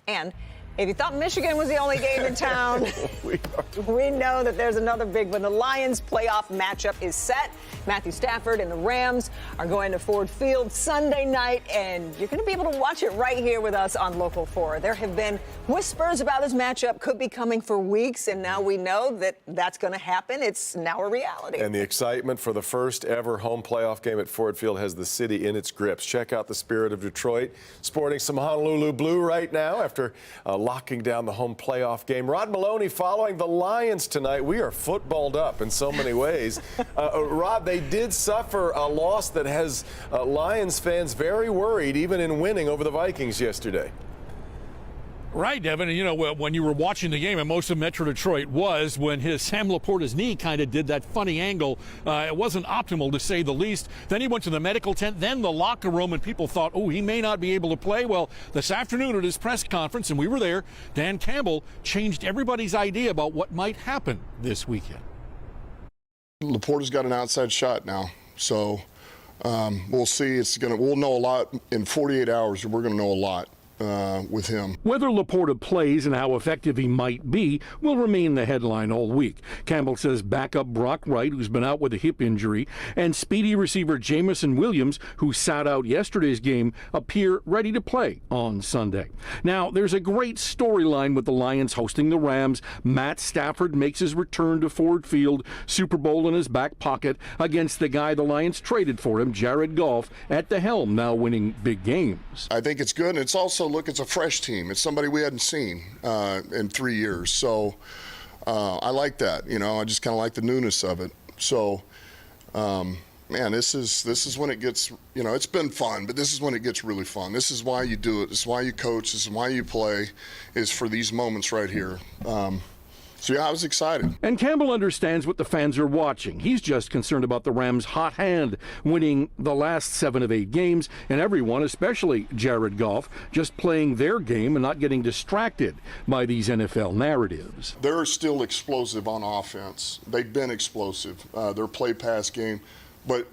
And if you thought Michigan was the only game in town, we know that there's another big one. The Lions playoff matchup is set. Matthew Stafford and the Rams are going to Ford Field Sunday night, and you're going to be able to watch it right here with us on Local 4. There have been whispers about this matchup could be coming for weeks, and now we know that that's going to happen. It's now a reality. And the excitement for the first ever home playoff game at Ford Field has the city in its grips. Check out the Spirit of Detroit sporting some Honolulu blue right now after locking down the home playoff game. Rod Maloney following the Lions tonight. We are footballed up in so many ways. Rod, they did suffer a loss that has Lions fans very worried, even in winning over the Vikings yesterday. Right, Devin. And, you know, when you were watching the game, and most of Metro Detroit was, when Sam Laporta's knee kind of did that funny angle, it wasn't optimal to say the least. Then he went to the medical tent, then the locker room, and people thought, oh, he may not be able to play. Well, this afternoon at his press conference, and we were there, Dan Campbell changed everybody's idea about what might happen this weekend. Laporta's got an outside shot now, so we'll see. We'll know a lot in 48 hours. We're going to know a lot with him. Whether Laporta plays and how effective he might be will remain the headline all week. Campbell says backup Brock Wright, who's been out with a hip injury, and speedy receiver Jamison Williams, who sat out yesterday's game, appear ready to play on Sunday. Now, there's a great storyline with the Lions hosting the Rams. Matt Stafford makes his return to Ford Field, Super Bowl in his back pocket, against the guy the Lions traded for him, Jared Goff, at the helm, now winning big games. I think it's good, and it's also, look, it's a fresh team. It's somebody we hadn't seen in 3 years. So I like that. You know, I just kind of like the newness of it. So, man, this is when it gets, you know, it's been fun, but this is when it gets really fun. This is why you do it. This is why you coach. This is why you play, is for these moments right here. So, yeah, I was excited. And Campbell understands what the fans are watching. He's just concerned about the Rams' hot hand, winning the last 7 of 8 games, and everyone, especially Jared Goff, just playing their game and not getting distracted by these NFL narratives. They're still explosive on offense. They've been explosive, their play-pass game. But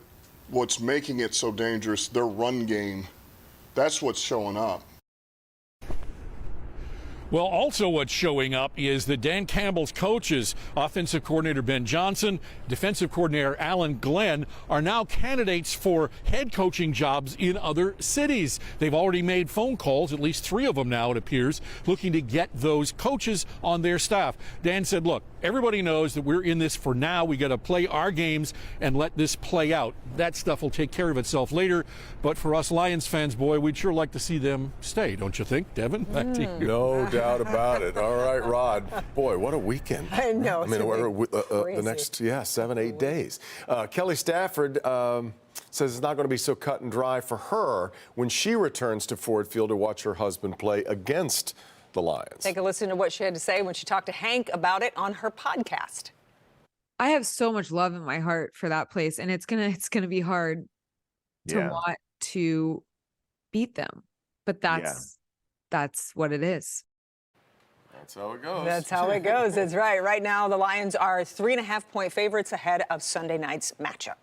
what's making it so dangerous, their run game, that's what's showing up. Well, also what's showing up is that Dan Campbell's coaches, offensive coordinator Ben Johnson, defensive coordinator Alan Glenn, are now candidates for head coaching jobs in other cities. They've already made phone calls, at least 3 of them now, it appears, looking to get those coaches on their staff. Dan said, look, everybody knows that we're in this for now. We got to play our games and let this play out. That stuff will take care of itself later. But for us Lions fans, boy, we'd sure like to see them stay, don't you think, Devin? Back to you. No doubt about it. All right, Rod. Boy, what a weekend. I know. I mean, the next, 7, 8 days. Kelly Stafford says it's not going to be so cut and dry for her when she returns to Ford Field to watch her husband play against the Lions. Take a listen to what she had to say when she talked to Hank about it on her podcast. I have so much love in my heart for that place, and it's gonna be hard to want to beat them. But that's what it is. That's how it goes. That's how it goes. That's right. Right now, the Lions are 3.5-point favorites ahead of Sunday night's matchup.